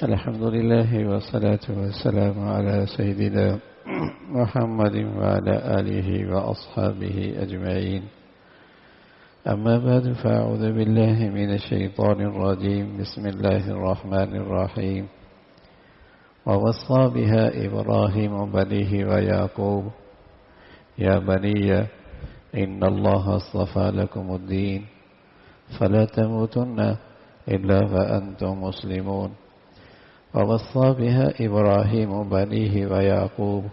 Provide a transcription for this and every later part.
الحمد لله والصلاة والسلام على سيدنا محمد وعلى آله وأصحابه أجمعين. أما بعد، فأعوذ بالله من الشيطان الرجيم. بسم الله الرحمن الرحيم. ووصى بها إبراهيم بنيه ويعقوب يا بني إن الله اصطفى لكم الدين فلا تموتن إلا وأنتم مسلمون. ووصى بها إبراهيم بنيه ويعقوب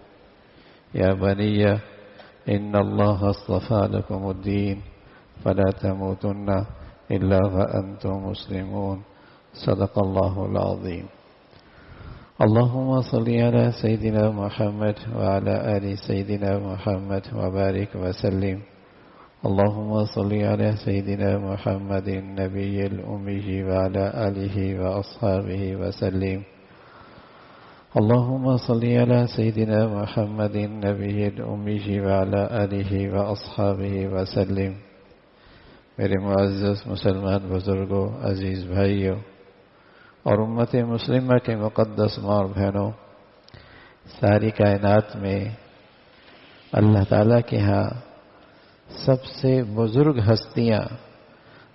يا بني إن الله اصطفى لكم الدين فلا تموتن إلا وأنتم مسلمون. صدق الله العظيم. اللهم صل على سيدنا محمد وعلى آل سيدنا محمد وبارك وسلم. اللهم صل على سيدنا محمد النبي الأمي وعلى آله وأصحابه وسلم. اللهم صل على سيدنا محمد النبي الأمي وعلى آله وأصحابه وسلم. میرے معزز مسلمان بزرگوں، عزیز بھائیوں اور امت مسلمہ کے مقدس ماں اور بہنوں، ساری کائنات میں اللہ تعالیٰ کے ہاں سب سے بزرگ ہستیاں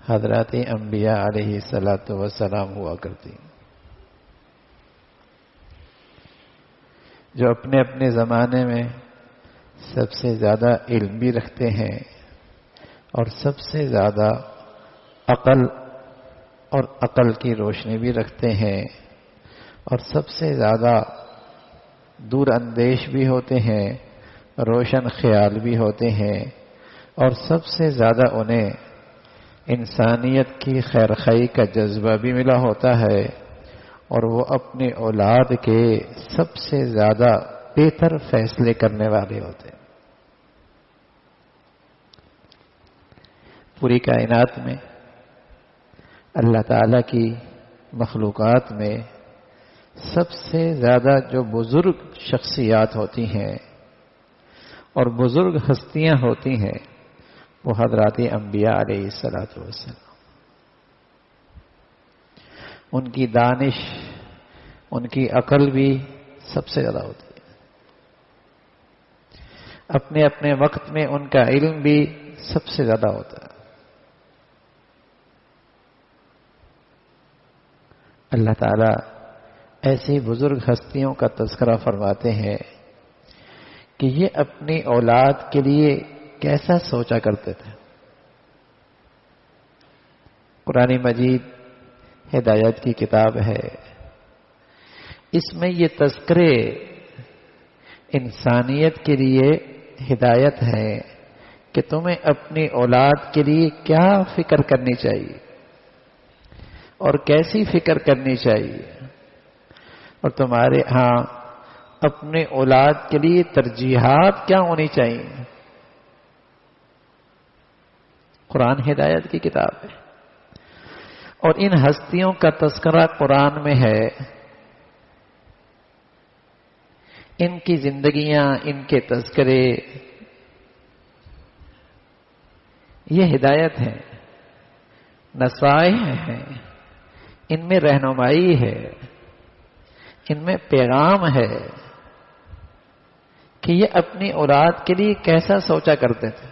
حضرات انبیاء علیہ الصلاۃ والسلام ہوا کرتی، جو اپنے اپنے زمانے میں سب سے زیادہ علم بھی رکھتے ہیں اور سب سے زیادہ عقل کی روشنی بھی رکھتے ہیں اور سب سے زیادہ دور اندیش بھی ہوتے ہیں، روشن خیال بھی ہوتے ہیں اور سب سے زیادہ انہیں انسانیت کی خیر خواہی کا جذبہ بھی ملا ہوتا ہے، اور وہ اپنی اولاد کے سب سے زیادہ بہتر فیصلے کرنے والے ہوتے ہیں۔ پوری کائنات میں اللہ تعالیٰ کی مخلوقات میں سب سے زیادہ جو بزرگ شخصیات ہوتی ہیں اور بزرگ ہستیاں ہوتی ہیں وہ حضرات انبیاء علیہ الصلاۃ والسلام۔ ان کی دانش، ان کی عقل بھی سب سے زیادہ ہوتی ہے، اپنے اپنے وقت میں ان کا علم بھی سب سے زیادہ ہوتا ہے۔ اللہ تعالیٰ ایسی بزرگ ہستیوں کا تذکرہ فرماتے ہیں کہ یہ اپنی اولاد کے لیے کیسا سوچا کرتے تھے۔ قرآن مجید ہدایت کی کتاب ہے، اس میں یہ تذکرے انسانیت کے لیے ہدایت ہے کہ تمہیں اپنی اولاد کے لیے کیا فکر کرنی چاہیے اور کیسی فکر کرنی چاہیے، اور تمہارے ہاں اپنے اولاد کے لیے ترجیحات کیا ہونی چاہیے۔ قرآن ہدایت کی کتاب ہے اور ان ہستیوں کا تذکرہ قرآن میں ہے، ان کی زندگیاں، ان کے تذکرے، یہ ہدایت ہے، نصائح ہیں، ان میں رہنمائی ہے، ان میں پیغام ہے کہ یہ اپنی اولاد کے لیے کیسا سوچا کرتے تھے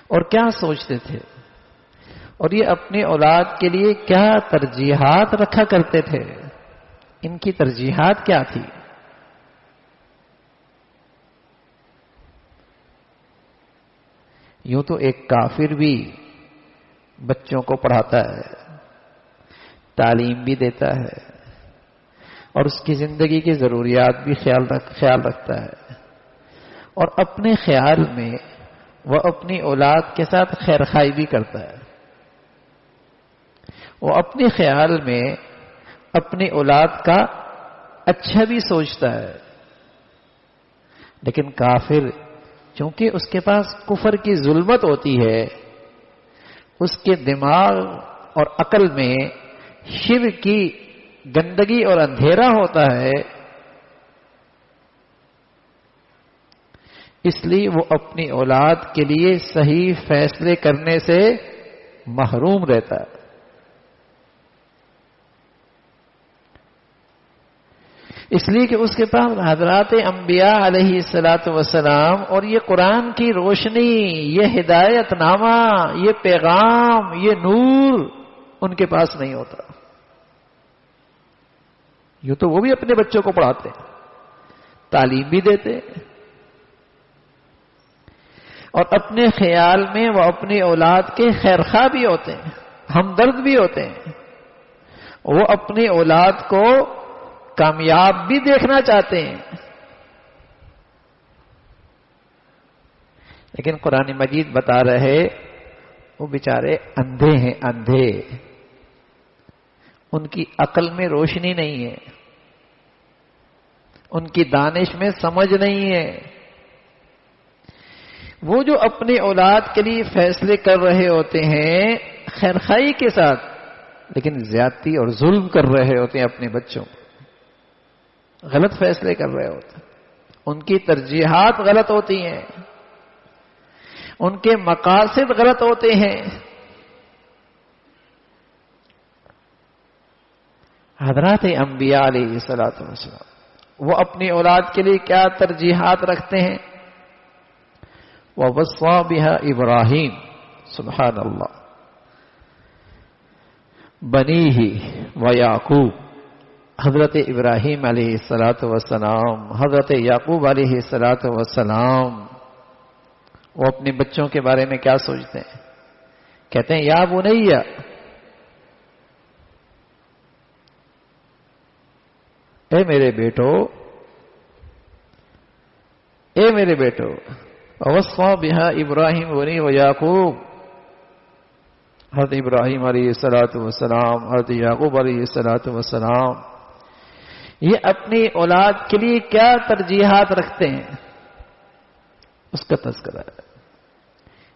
اور کیا سوچتے تھے، اور یہ اپنی اولاد کے لیے کیا ترجیحات رکھا کرتے تھے، ان کی ترجیحات کیا تھی۔ یوں تو ایک کافر بھی بچوں کو پڑھاتا ہے، تعلیم بھی دیتا ہے اور اس کی زندگی کی ضروریات بھی خیال رکھتا ہے، اور اپنے خیال میں وہ اپنی اولاد کے ساتھ خیر خواہی بھی کرتا ہے، وہ اپنے خیال میں اپنی اولاد کا اچھا بھی سوچتا ہے۔ لیکن کافر چونکہ اس کے پاس کفر کی ظلمت ہوتی ہے، اس کے دماغ اور عقل میں شرک کی گندگی اور اندھیرا ہوتا ہے، اس لیے وہ اپنی اولاد کے لیے صحیح فیصلے کرنے سے محروم رہتا ہے۔ اس لیے کہ اس کے پاس حضرات انبیاء علیہ الصلاۃ والسلام اور یہ قرآن کی روشنی، یہ ہدایت نامہ، یہ پیغام، یہ نور ان کے پاس نہیں ہوتا. یوں تو وہ بھی اپنے بچوں کو پڑھاتے ہیں، تعلیم بھی دیتے ہیں، اور اپنے خیال میں وہ اپنی اولاد کے خیرخواہ بھی ہوتے ہیں، ہمدرد بھی ہوتے ہیں. وہ اپنی اولاد کو کامیاب بھی دیکھنا چاہتے ہیں. لیکن قرآن مجید بتا رہے وہ بیچارے اندھے ہیں، اندھے. ان کی عقل میں روشنی نہیں ہے، ان کی دانش میں سمجھ نہیں ہے. وہ جو اپنی اولاد کے لیے فیصلے کر رہے ہوتے ہیں خیرخواہی کے ساتھ، لیکن زیادتی اور ظلم کر رہے ہوتے ہیں اپنے بچوں کو. غلط فیصلے کر رہے ہوتے ہیں، ان کی ترجیحات غلط ہوتی ہیں، ان کے مقاصد غلط ہوتے ہیں. حضرات انبیاء علیہ الصلوۃ والسلام وہ اپنی اولاد کے لیے کیا ترجیحات رکھتے ہیں؟ وَوَصَّى بِهَا ابراہیم سبحان اللہ بنیہ ویعقوب. حضرت ابراہیم علیہ الصلوۃ والسلام، حضرت یعقوب علیہ الصلوۃ والسلام وہ اپنے بچوں کے بارے میں کیا سوچتے ہیں؟ کہتے ہیں یا بنیہ، اے میرے بیٹو، اے میرے بیٹو. وَوَصَّى بِهَا ابراہیم بنیہ ویعقوب. حضرت ابراہیم علیہ الصلوۃ والسلام، حضرت یعقوب علیہ الصلوۃ والسلام یہ اپنی اولاد کے لیے کیا ترجیحات رکھتے ہیں اس کا تذکرہ ہے.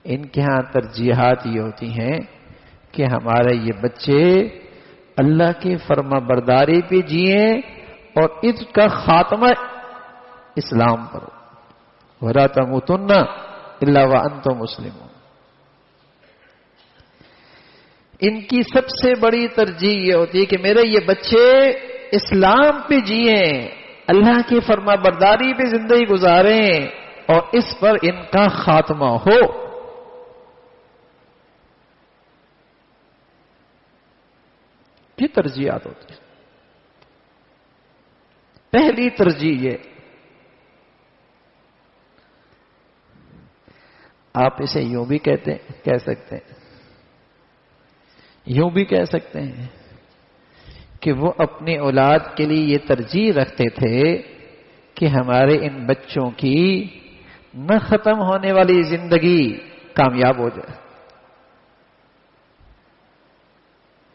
ان کے ہاں ترجیحات یہ ہوتی ہیں کہ ہمارے یہ بچے اللہ کی فرما برداری پہ جئیں اور اس کا خاتمہ اسلام پر ہو. وَلَا تَمُوتُنَّ إِلَّا وَأَنْتُمْ مُسْلِمُونَ. ان کی سب سے بڑی ترجیح یہ ہوتی ہے کہ میرے یہ بچے اسلام پہ جئیں، اللہ کی فرما برداری پہ زندگی گزاریں اور اس پر ان کا خاتمہ ہو. یہ ترجیحات ہوتی ہیں. پہلی ترجیح یہ، آپ اسے یوں بھی کہہ سکتے ہیں، یوں بھی کہہ سکتے ہیں کہ وہ اپنی اولاد کے لیے یہ ترجیح رکھتے تھے کہ ہمارے ان بچوں کی نہ ختم ہونے والی زندگی کامیاب ہو جائے.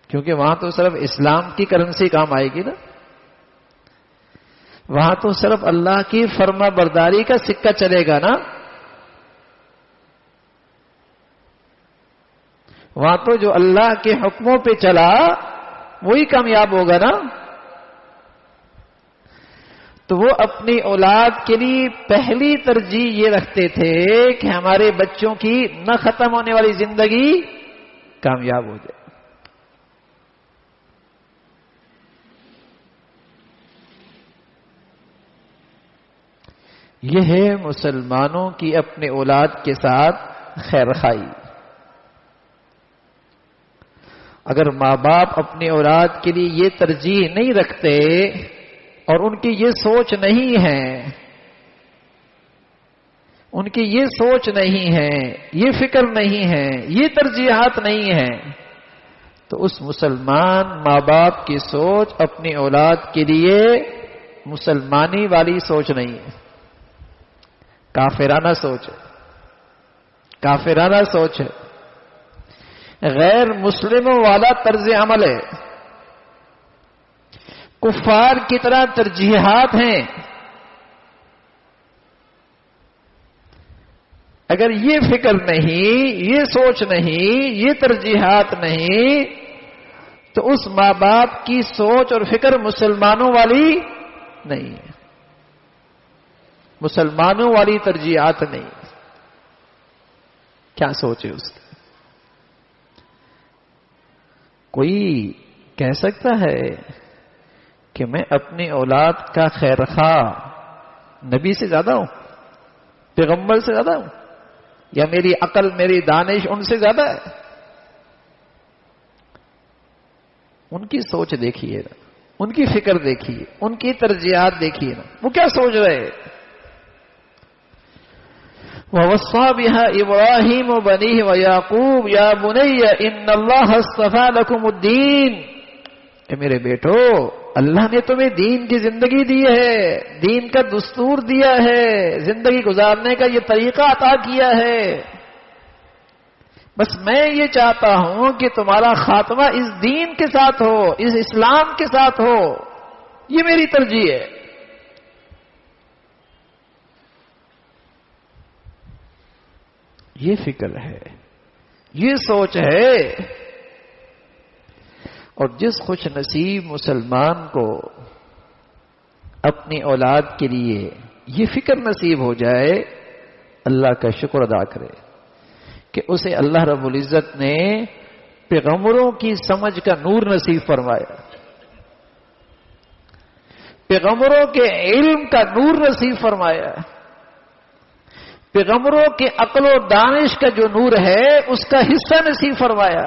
کیونکہ وہاں تو صرف اسلام کی کرنسی کام آئے گی نا، وہاں تو صرف اللہ کی فرما برداری کا سکہ چلے گا نا، وہاں تو جو اللہ کے حکموں پہ چلا وہی کامیاب ہوگا نا. تو وہ اپنی اولاد کے لیے پہلی ترجیح یہ رکھتے تھے کہ ہمارے بچوں کی نہ ختم ہونے والی زندگی کامیاب ہو جائے. یہ ہے مسلمانوں کی اپنے اولاد کے ساتھ خیرخواہی. اگر ماں باپ اپنی اولاد کے لیے یہ ترجیح نہیں رکھتے اور ان کی یہ سوچ نہیں ہے، ان کی یہ سوچ نہیں ہے، یہ فکر نہیں ہے، یہ ترجیحات نہیں ہیں، تو اس مسلمان ماں باپ کی سوچ اپنی اولاد کے لیے مسلمانی والی سوچ نہیں ہے، کافرانہ سوچ ہے، کافرانہ سوچ ہے، غیر مسلموں والا طرز عمل ہے، کفار کی طرح ترجیحات ہیں. اگر یہ فکر نہیں، یہ سوچ نہیں، یہ ترجیحات نہیں، تو اس ماں باپ کی سوچ اور فکر مسلمانوں والی نہیں ہے، مسلمانوں والی ترجیحات نہیں. کیا سوچے اس کی؟ کوئی کہہ سکتا ہے کہ میں اپنی اولاد کا خیر خواہ نبی سے زیادہ ہوں، پیغمبر سے زیادہ ہوں، یا میری عقل میری دانش ان سے زیادہ ہے؟ ان کی سوچ دیکھیے نا، ان کی فکر دیکھیے، ان کی ترجیحات دیکھیے نا، وہ کیا سوچ رہے ہیں؟ وَوَصَّى بِهَا إِبْرَاهِيمُ بَنِيهِ وَيَعْقُوبُ يَا بُنَيَّ إِنَّ اللَّهَ اصْطَفَى لَكُمُ الدِّينَ، کہ میرے بیٹو اللہ نے تمہیں دین کی زندگی دی ہے، دین کا دستور دیا ہے، زندگی گزارنے کا یہ طریقہ عطا کیا ہے، بس میں یہ چاہتا ہوں کہ تمہارا خاتمہ اس دین کے ساتھ ہو، اس اسلام کے ساتھ ہو، یہ میری ترجیح ہے۔ یہ فکر ہے، یہ سوچ ہے۔ اور جس خوش نصیب مسلمان کو اپنی اولاد کے لیے یہ فکر نصیب ہو جائے، اللہ کا شکر ادا کرے کہ اسے اللہ رب العزت نے پیغمبروں کی سمجھ کا نور نصیب فرمایا، پیغمبروں کے علم کا نور نصیب فرمایا، پیغمبروں کے عقل و دانش کا جو نور ہے اس کا حصہ نصیب فرمایا۔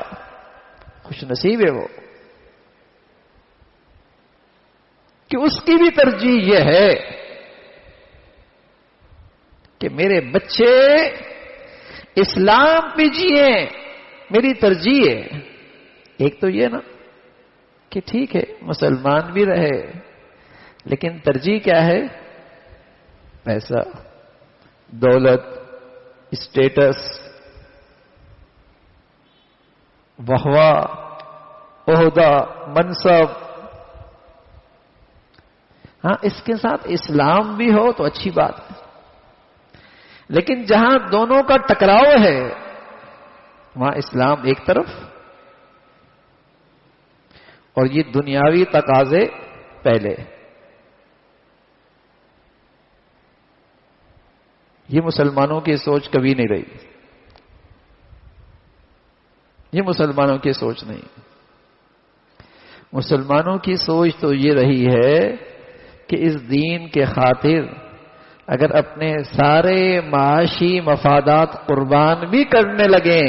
خوش نصیب ہے وہ کہ اس کی بھی ترجیح یہ ہے کہ میرے بچے اسلام پہ جیے، میری ترجیح ہے۔ ایک تو یہ نا کہ ٹھیک ہے مسلمان بھی رہے، لیکن ترجیح کیا ہے؟ پیسہ، دولت، اسٹیٹس، وہوا، عہدہ، منصب۔ ہاں اس کے ساتھ اسلام بھی ہو تو اچھی بات ہے، لیکن جہاں دونوں کا ٹکراؤ ہے وہاں اسلام ایک طرف اور یہ دنیاوی تقاضے پہلے۔ یہ مسلمانوں کی سوچ کبھی نہیں رہی، یہ مسلمانوں کی سوچ نہیں۔ مسلمانوں کی سوچ تو یہ رہی ہے کہ اس دین کے خاطر اگر اپنے سارے معاشی مفادات قربان بھی کرنے لگیں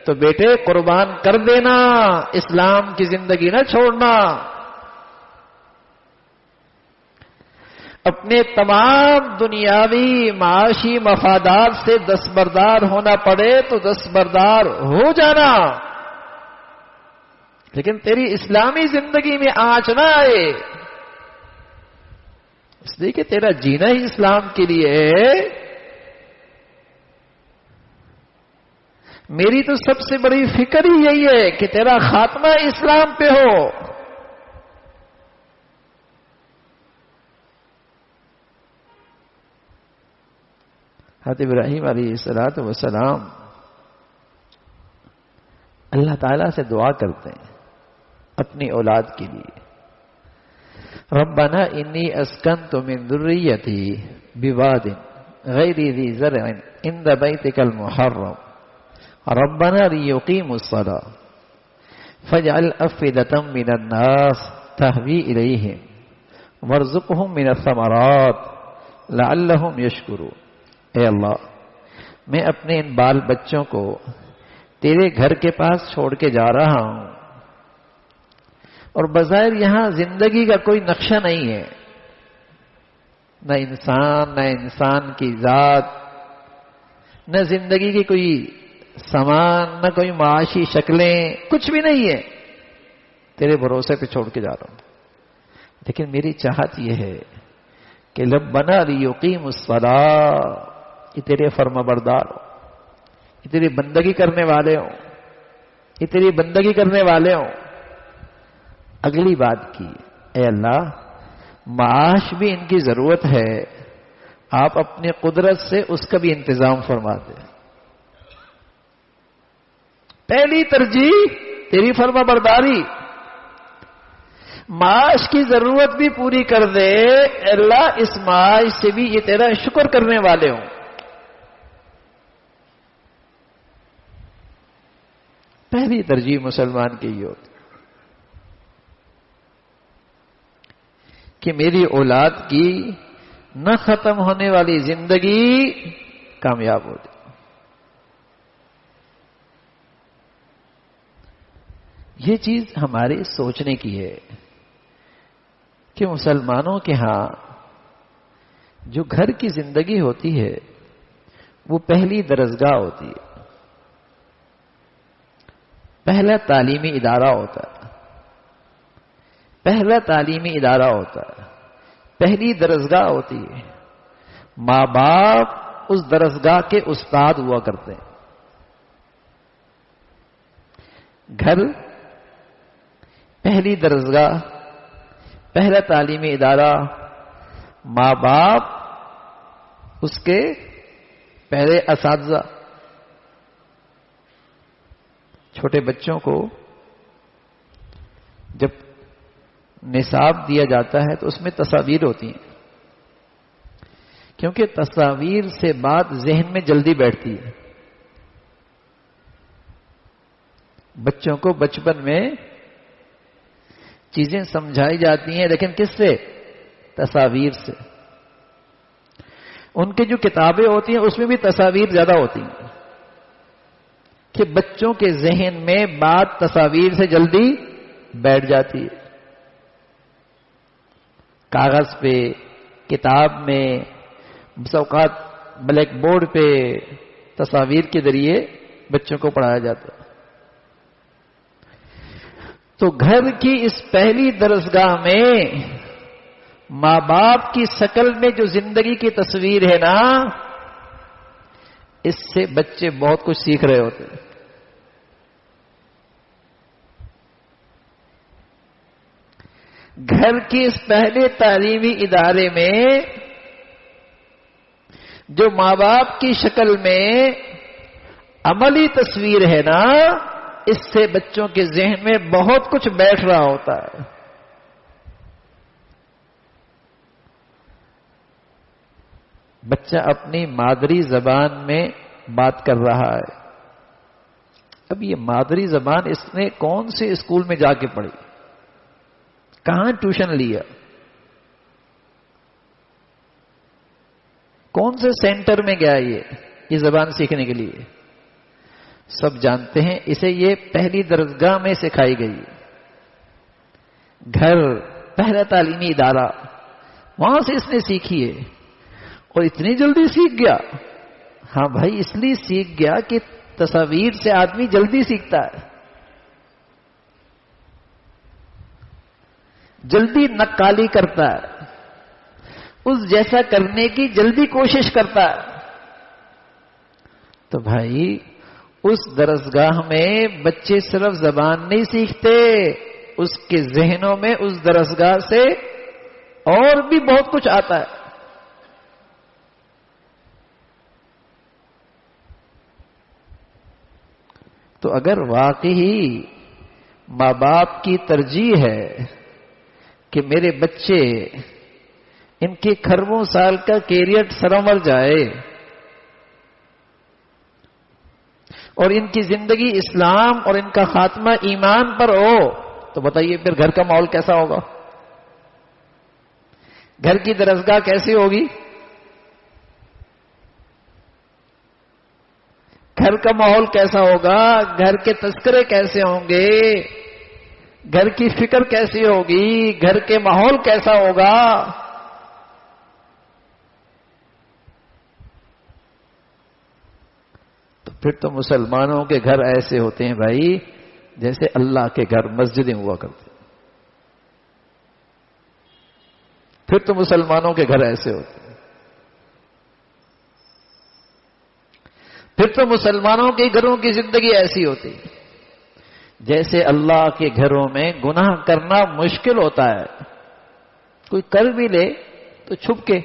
تو بیٹے قربان کر دینا، اسلام کی زندگی نہ چھوڑنا۔ اپنے تمام دنیاوی معاشی مفادات سے دستبردار ہونا پڑے تو دستبردار ہو جانا، لیکن تیری اسلامی زندگی میں آنچ نہ آئے، اس لیے کہ تیرا جینا ہی اسلام کے لیے ہے۔ میری تو سب سے بڑی فکر ہی یہی ہے کہ تیرا خاتمہ اسلام پہ ہو۔ حضرت ابراہیم علیہ الصلوۃ والسلام اللہ تعالیٰ سے دعا کرتے ہیں اپنی اولاد کے لیے، ربنا انی اسکنت من ذریتی بواد غیر ذی زرع عند بیتک المحرم ربنا لیقیموا الصلاة فاجعل افئدة من الناس تهوی الیہم وارزقهم من الثمرات لعلهم یشکرون۔ اے اللہ، میں اپنے ان بال بچوں کو تیرے گھر کے پاس چھوڑ کے جا رہا ہوں، اور بظاہر یہاں زندگی کا کوئی نقشہ نہیں ہے، نہ انسان کی ذات، نہ زندگی کی کوئی سامان، نہ کوئی معاشی شکلیں، کچھ بھی نہیں ہے، تیرے بھروسے پہ چھوڑ کے جا رہا ہوں۔ لیکن میری چاہت یہ ہے کہ ربنا لیقیموا الصلاۃ، یہ تیرے فرما بردار ہو، یہ تیری بندگی کرنے والے ہوں، یہ تیری بندگی کرنے والے ہوں۔ اگلی بات کی، اے اللہ معاش بھی ان کی ضرورت ہے، آپ اپنی قدرت سے اس کا بھی انتظام فرما دیں۔ پہلی ترجیح تیری فرما برداری، معاش کی ضرورت بھی پوری کر دے، اللہ اس معاش سے بھی یہ تیرا شکر کرنے والے ہوں۔ پہلی ترجیح مسلمان کی یہ ہوتی۔ کہ میری اولاد کی نہ ختم ہونے والی زندگی کامیاب ہو جائے. یہ چیز ہمارے سوچنے کی ہے کہ مسلمانوں کے ہاں جو گھر کی زندگی ہوتی ہے وہ پہلی درسگاہ ہوتی ہے، پہلا تعلیمی ادارہ ہوتا ہے، پہلا تعلیمی ادارہ ہوتا ہے، پہلی درسگاہ ہوتی ہے. ماں باپ اس درسگاہ کے استاد ہوا کرتے ہیں. گھر پہلی درسگاہ، پہلا تعلیمی ادارہ، ماں باپ اس کے پہلے اساتذہ. چھوٹے بچوں کو جب نصاب دیا جاتا ہے تو اس میں تصاویر ہوتی ہیں، کیونکہ تصاویر سے بات ذہن میں جلدی بیٹھتی ہے. بچوں کو بچپن میں چیزیں سمجھائی جاتی ہیں، لیکن کس سے؟ تصاویر سے. ان کی جو کتابیں ہوتی ہیں اس میں بھی تصاویر زیادہ ہوتی ہیں کہ بچوں کے ذہن میں بات تصاویر سے جلدی بیٹھ جاتی ہے. کاغذ پہ، کتاب میں، بس اوقات بلیک بورڈ پہ تصاویر کے ذریعے بچوں کو پڑھایا جاتا ہے. تو گھر کی اس پہلی درسگاہ میں ماں باپ کی شکل میں جو زندگی کی تصویر ہے نا، اس سے بچے بہت کچھ سیکھ رہے ہوتے ہیں. گھر کی اس پہلے تعلیمی ادارے میں جو ماں باپ کی شکل میں عملی تصویر ہے نا، اس سے بچوں کے ذہن میں بہت کچھ بیٹھ رہا ہوتا ہے. بچہ اپنی مادری زبان میں بات کر رہا ہے. اب یہ مادری زبان اس نے کون سے اسکول میں جا کے پڑھی، کہاں ٹیوشن لیا، کون سے سینٹر میں گیا یہ زبان سیکھنے کے لیے؟ سب جانتے ہیں اسے یہ پہلی درسگاہ میں سکھائی گئی. گھر پہلا تعلیمی ادارہ، وہاں سے اس نے سیکھی ہے. اور اتنی جلدی سیکھ گیا؟ ہاں بھائی، اس لیے سیکھ گیا کہ تصاویر سے آدمی جلدی سیکھتا ہے، جلدی نقالی کرتا ہے، اس جیسا کرنے کی جلدی کوشش کرتا ہے. تو بھائی اس درسگاہ میں بچے صرف زبان نہیں سیکھتے، اس کے ذہنوں میں اس درسگاہ سے اور بھی بہت کچھ آتا ہے. تو اگر واقعی ماں باپ کی ترجیح ہے کہ میرے بچے ان کے کھربوں سال کا کیریئر سرمر جائے اور ان کی زندگی اسلام اور ان کا خاتمہ ایمان پر ہو، تو بتائیے پھر گھر کا ماحول کیسا ہوگا؟ گھر کی درسگاہ کیسی ہوگی؟ گھر کا ماحول کیسا ہوگا؟ گھر کے تذکرے کیسے ہوں گے؟ گھر کی فکر کیسی ہوگی؟ گھر کے ماحول کیسا ہوگا؟ تو پھر تو مسلمانوں کے گھر ایسے ہوتے ہیں بھائی جیسے اللہ کے گھر مسجدیں ہوا کرتے. پھر تو مسلمانوں کے گھر ایسے ہوتے ہیں. پھر تو مسلمانوں کے گھروں کی زندگی ایسی ہوتی جیسے اللہ کے گھروں میں گناہ کرنا مشکل ہوتا ہے. کوئی کر بھی لے تو چھپ کے،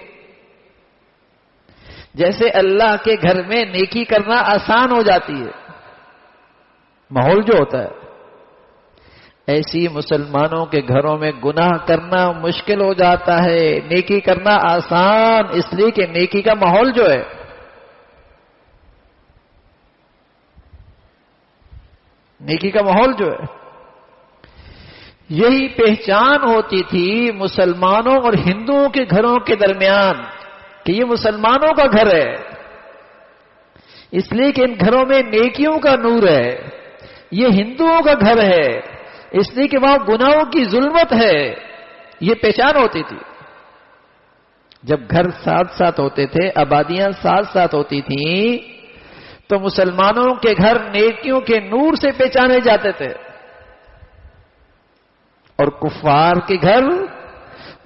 جیسے اللہ کے گھر میں نیکی کرنا آسان ہو جاتی ہے ماحول جو ہوتا ہے، ایسی مسلمانوں کے گھروں میں گناہ کرنا مشکل ہو جاتا ہے، نیکی کرنا آسان، اس لیے کہ نیکی کا ماحول جو ہے، نیکی کا ماحول جو ہے، یہی پہچان ہوتی تھی مسلمانوں اور ہندوؤں کے گھروں کے درمیان کہ یہ مسلمانوں کا گھر ہے، اس لیے کہ ان گھروں میں نیکیوں کا نور ہے. یہ ہندوؤں کا گھر ہے اس لیے کہ وہاں گناہوں کی ظلمت ہے. یہ پہچان ہوتی تھی. جب گھر ساتھ ساتھ ہوتے تھے، آبادیاں ساتھ ساتھ ہوتی تھیں، تو مسلمانوں کے گھر نیکیوں کے نور سے پہچانے جاتے تھے، اور کفار کے گھر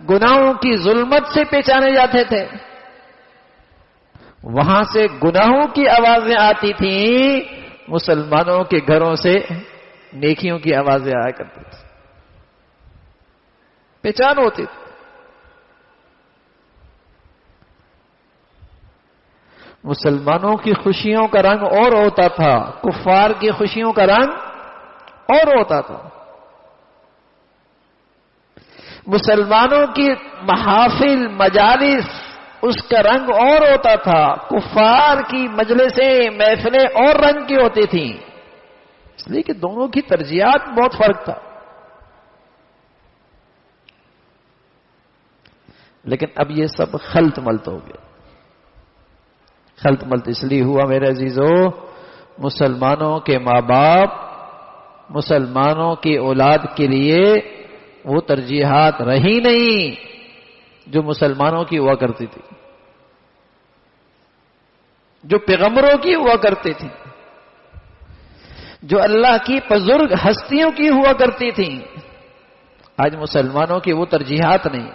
گناہوں کی ظلمت سے پہچانے جاتے تھے. وہاں سے گناہوں کی آوازیں آتی تھیں، مسلمانوں کے گھروں سے نیکیوں کی آوازیں آیا کرتی تھی. پہچان ہوتی تھی. مسلمانوں کی خوشیوں کا رنگ اور ہوتا تھا، کفار کی خوشیوں کا رنگ اور ہوتا تھا. مسلمانوں کی محافل مجالس اس کا رنگ اور ہوتا تھا، کفار کی مجلسیں محفلیں اور رنگ کی ہوتی تھیں. اس لیے کہ دونوں کی ترجیحات بہت فرق تھا. لیکن اب یہ سب خلط ملط ہو گیا. خلط ملط اس لیے ہوا میرے عزیزو، مسلمانوں کے ماں باپ مسلمانوں کی اولاد کے لیے وہ ترجیحات رہی نہیں جو مسلمانوں کی ہوا کرتی تھی، جو پیغمبروں کی ہوا کرتی تھی، جو اللہ کی بزرگ ہستیوں کی ہوا کرتی تھی. آج مسلمانوں کی وہ ترجیحات نہیں.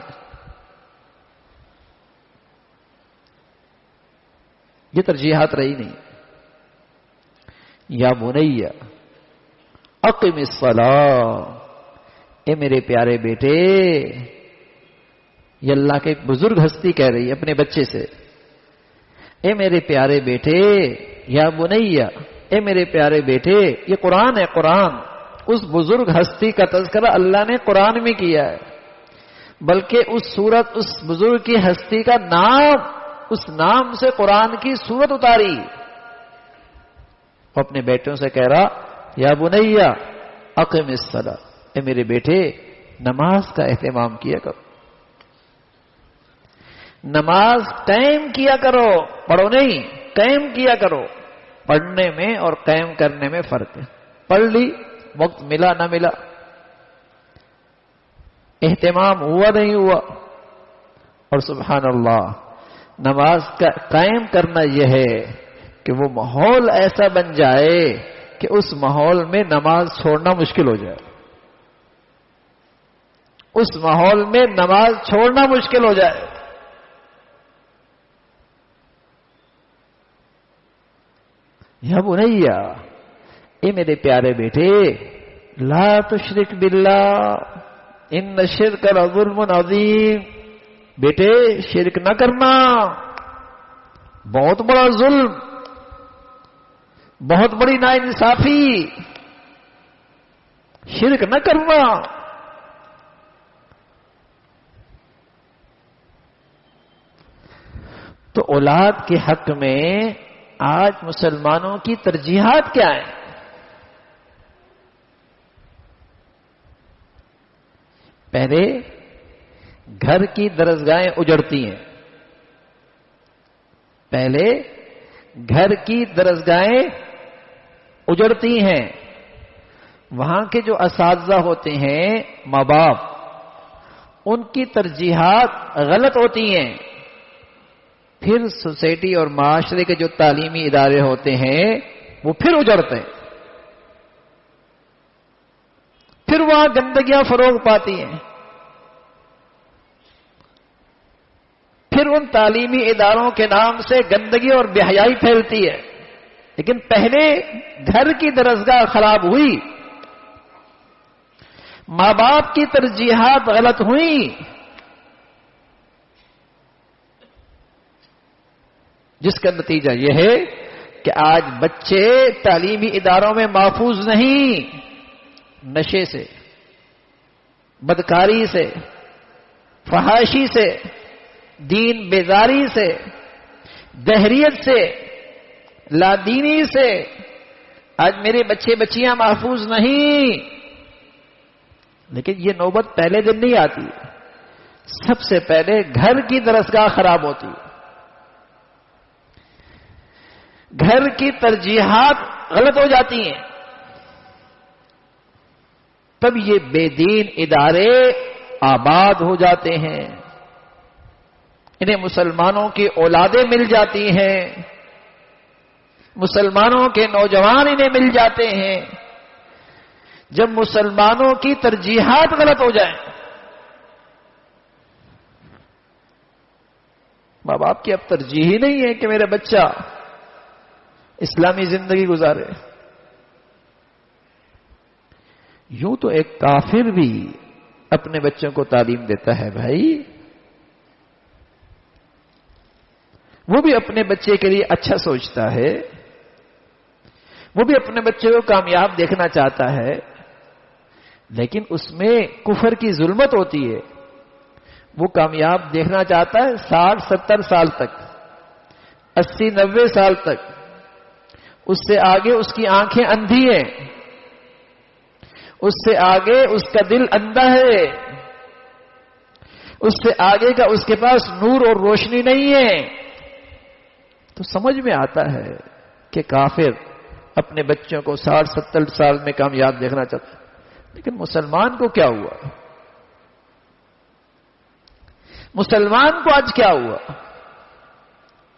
یہ ترجیحات رہی نہیں. یا بنیا اقم الصلاۃ، اے میرے پیارے بیٹے، یہ اللہ کے ایک بزرگ ہستی کہہ رہی ہے اپنے بچے سے، اے میرے پیارے بیٹے، یا بنیا، اے میرے پیارے بیٹے. یہ قرآن ہے. قرآن اس بزرگ ہستی کا تذکرہ اللہ نے قرآن میں کیا ہے، بلکہ اس بزرگ کی ہستی کا نام، اس نام سے قرآن کی سورت اتاری. وہ اپنے بیٹوں سے کہہ رہا، یا بنیا اقم الصلاۃ، اے میرے بیٹے نماز کا اہتمام کیا کرو، نماز قائم کیا کرو، پڑھو نہیں، قائم کیا کرو. پڑھنے میں اور قائم کرنے میں فرق ہے. پڑھ لی، وقت ملا نہ ملا، اہتمام ہوا نہیں ہوا. اور سبحان اللہ، نماز کا قائم کرنا یہ ہے کہ وہ ماحول ایسا بن جائے کہ اس ماحول میں نماز چھوڑنا مشکل ہو جائے. اس ماحول میں نماز چھوڑنا مشکل ہو جائے. یا بنیا، اے میرے پیارے بیٹے، لا تشرک باللہ ان الشرک لظلم عظیم. بیٹے شرک نہ کرنا، بہت بڑا ظلم، بہت بڑی ناانصافی. شرک نہ کرنا. تو اولاد کے حق میں آج مسلمانوں کی ترجیحات کیا ہیں؟ پہلے گھر کی درسگاہیں اجڑتی ہیں. پہلے گھر کی درسگاہیں اجڑتی ہیں. وہاں کے جو اساتذہ ہوتے ہیں، ماں باپ، ان کی ترجیحات غلط ہوتی ہیں. پھر سوسائٹی اور معاشرے کے جو تعلیمی ادارے ہوتے ہیں وہ پھر اجڑتے ہیں. پھر وہاں گندگیاں فروغ پاتی ہیں. پھر ان تعلیمی اداروں کے نام سے گندگی اور بے حیائی پھیلتی ہے. لیکن پہلے گھر کی درسگاہ خراب ہوئی، ماں باپ کی ترجیحات غلط ہوئیں، جس کا نتیجہ یہ ہے کہ آج بچے تعلیمی اداروں میں محفوظ نہیں. نشے سے، بدکاری سے، فحاشی سے، دین بیزاری سے، دہریت سے، لادینی سے آج میرے بچے بچیاں محفوظ نہیں. لیکن یہ نوبت پہلے دن نہیں آتی، سب سے پہلے گھر کی درسگاہ خراب ہوتی ہے، گھر کی ترجیحات غلط ہو جاتی ہیں، تب یہ بے دین ادارے آباد ہو جاتے ہیں، انہیں مسلمانوں کی اولادیں مل جاتی ہیں، مسلمانوں کے نوجوان انہیں مل جاتے ہیں۔ جب مسلمانوں کی ترجیحات غلط ہو جائیں، ماں باپ کی اب ترجیح ہی نہیں ہے کہ میرا بچہ اسلامی زندگی گزارے۔ یوں تو ایک کافر بھی اپنے بچوں کو تعلیم دیتا ہے بھائی، وہ بھی اپنے بچے کے لیے اچھا سوچتا ہے، وہ بھی اپنے بچے کو کامیاب دیکھنا چاہتا ہے، لیکن اس میں کفر کی ظلمت ہوتی ہے۔ وہ کامیاب دیکھنا چاہتا ہے 60-70 سال تک، 80-90 سال تک، اس سے آگے اس کی آنکھیں اندھی ہیں، اس سے آگے اس کا دل اندھا ہے، اس سے آگے کا اس کے پاس نور اور روشنی نہیں ہے۔ تو سمجھ میں آتا ہے کہ کافر اپنے بچوں کو 60-70 سال میں کامیاب دیکھنا چاہتا ہے، لیکن مسلمان کو کیا ہوا؟ مسلمان کو آج کیا ہوا؟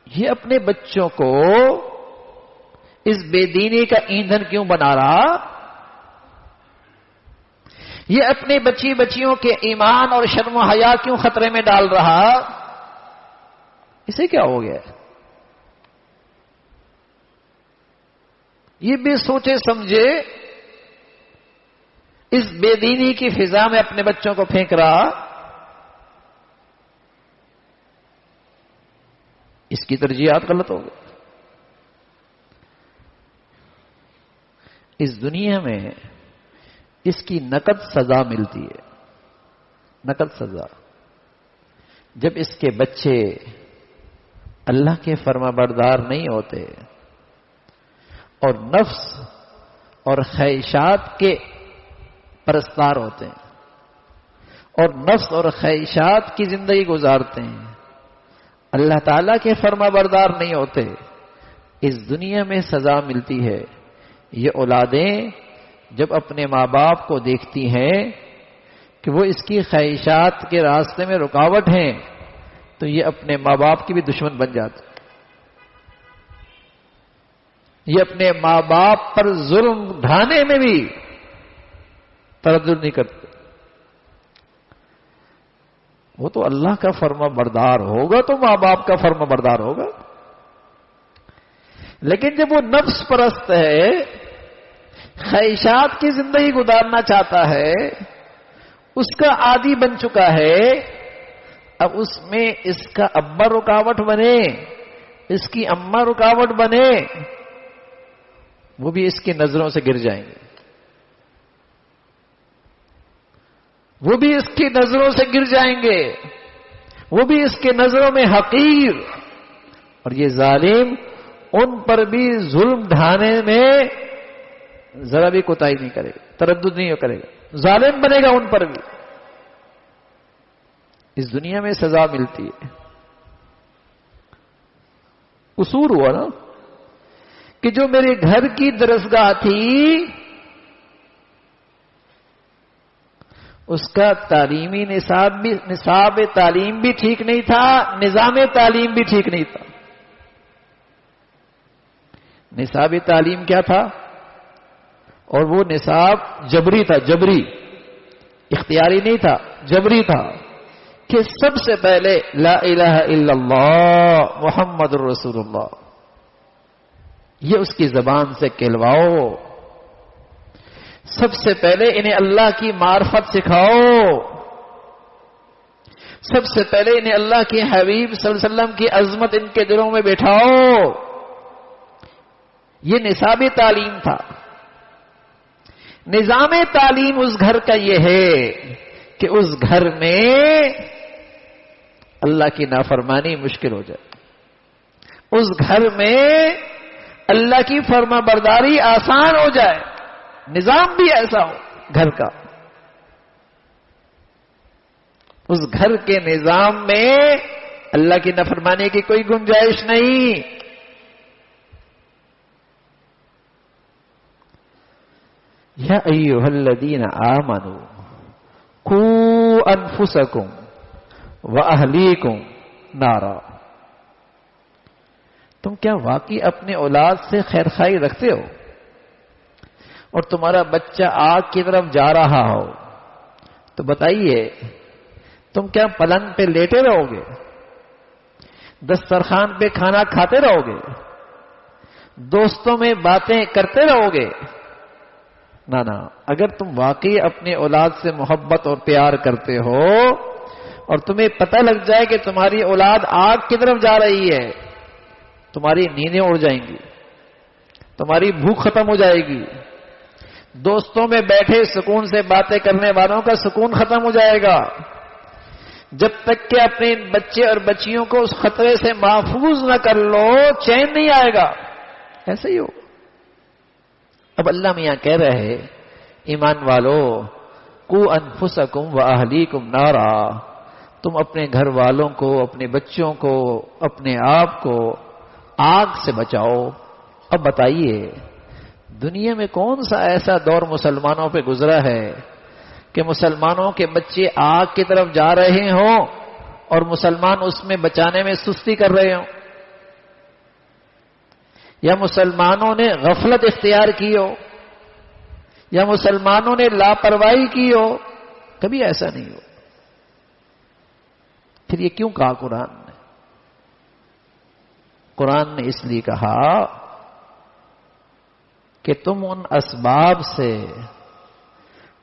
یہ اپنے بچوں کو اس بے دینی کا ایندھن کیوں بنا رہا؟ یہ اپنے بچیوں کے ایمان اور شرم و حیا کیوں خطرے میں ڈال رہا؟ اسے کیا ہو گیا؟ یہ بے سوچے سمجھے اس بے دینی کی فضا میں اپنے بچوں کو پھینک رہا، اس کی ترجیحات غلط ہو گئی۔ اس دنیا میں اس کی نقد سزا ملتی ہے، نقد سزا۔ جب اس کے بچے اللہ کے فرما بردار نہیں ہوتے اور نفس اور خواہشات کے پرستار ہوتے ہیں اور نفس اور خواہشات کی زندگی گزارتے ہیں، اللہ تعالیٰ کے فرما بردار نہیں ہوتے، اس دنیا میں سزا ملتی ہے۔ یہ اولادیں جب اپنے ماں باپ کو دیکھتی ہیں کہ وہ اس کی خواہشات کے راستے میں رکاوٹ ہیں، تو یہ اپنے ماں باپ کی بھی دشمن بن جاتے، یہ اپنے ماں باپ پر ظلم ڈھانے میں بھی تردد نہیں کرتے۔ وہ تو اللہ کا فرما بردار ہوگا تو ماں باپ کا فرما بردار ہوگا، لیکن جب وہ نفس پرست ہے، خواہشات کی زندگی گزارنا چاہتا ہے، اس کا عادی بن چکا ہے، اب اس میں اس کا ابا رکاوٹ بنے، اس کی اماں رکاوٹ بنے، وہ بھی اس کی نظروں سے گر جائیں گے، وہ بھی اس کی نظروں سے گر جائیں گے، وہ بھی اس کے نظروں میں حقیر، اور یہ ظالم ان پر بھی ظلم ڈھانے میں ذرا بھی کوتاہی نہیں کرے گا، تردد نہیں کرے گا، ظالم بنے گا ان پر بھی۔ اس دنیا میں سزا ملتی ہے۔ قصور ہوا نا کہ جو میرے گھر کی درسگاہ تھی اس کا تعلیمی نصاب تعلیم بھی ٹھیک نہیں تھا، نظام تعلیم بھی ٹھیک نہیں تھا۔ نصاب تعلیم کیا تھا؟ اور وہ نصاب جبری تھا، جبری، اختیاری نہیں تھا، جبری تھا کہ سب سے پہلے لا الہ الا اللہ محمد رسول اللہ یہ اس کی زبان سے کہلواؤ، سب سے پہلے انہیں اللہ کی معرفت سکھاؤ، سب سے پہلے انہیں اللہ کے حبیب صلی اللہ علیہ وسلم کی عظمت ان کے دلوں میں بیٹھاؤ۔ یہ نصاب تعلیم تھا۔ نظام تعلیم اس گھر کا یہ ہے کہ اس گھر میں اللہ کی نافرمانی مشکل ہو جائے، اس گھر میں اللہ کی فرما برداری آسان ہو جائے، نظام بھی ایسا ہو گھر کا۔ اس گھر کے نظام میں اللہ کی نافرمانی کی کوئی گنجائش نہیں. یا ایھا الذین آمنوا قوا انفسکم واہلیکم نارا. تم کیا واقعی اپنے اولاد سے خیر خواہی رکھتے ہو اور تمہارا بچہ آگ کی طرف جا رہا ہو تو بتائیے تم کیا پلنگ پہ لیٹے رہو گے؟ دسترخوان پہ کھانا کھاتے رہو گے؟ دوستوں میں باتیں کرتے رہو گے؟ نہ. اگر تم واقعی اپنے اولاد سے محبت اور پیار کرتے ہو اور تمہیں پتہ لگ جائے کہ تمہاری اولاد آگ کی طرف جا رہی ہے، تمہاری نیندیں اڑ جائیں گی، تمہاری بھوک ختم ہو جائے گی، دوستوں میں بیٹھے سکون سے باتیں کرنے والوں کا سکون ختم ہو جائے گا. جب تک کہ اپنے بچے اور بچیوں کو اس خطرے سے محفوظ نہ کر لو چین نہیں آئے گا. ایسے ہی ہو. اب اللہ میاں کہہ رہے ایمان والو قوا انفسکم واہلیکم نارا، تم اپنے گھر والوں کو، اپنے بچوں کو، اپنے آپ کو آگ سے بچاؤ. اب بتائیے دنیا میں کون سا ایسا دور مسلمانوں پہ گزرا ہے کہ مسلمانوں کے بچے آگ کی طرف جا رہے ہوں اور مسلمان اس میں بچانے میں سستی کر رہے ہوں، یا مسلمانوں نے غفلت اختیار کی ہو، یا مسلمانوں نے لاپرواہی کی ہو؟ کبھی ایسا نہیں ہو. پھر یہ کیوں کہا قرآن نے؟ قرآن نے اس لیے کہا کہ تم ان اسباب سے،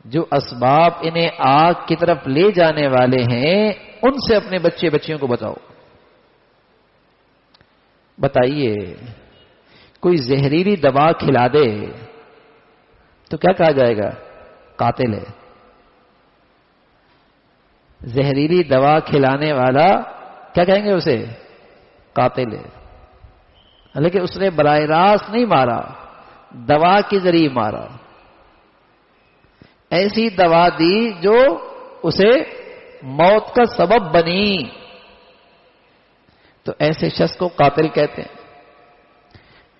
جو اسباب انہیں آگ کی طرف لے جانے والے ہیں، ان سے اپنے بچے بچیوں کو بچاؤ. بتائیے کوئی زہریلی دوا کھلا دے تو کیا کہا جائے گا؟ قاتل ہے. زہریلی دوا کھلانے والا کیا کہیں گے اسے؟ قاتل ہے. حالانکہ اس نے براہ راست نہیں مارا، دوا کے ذریعے مارا. ایسی دوا دی جو اسے موت کا سبب بنی، تو ایسے شخص کو قاتل کہتے ہیں.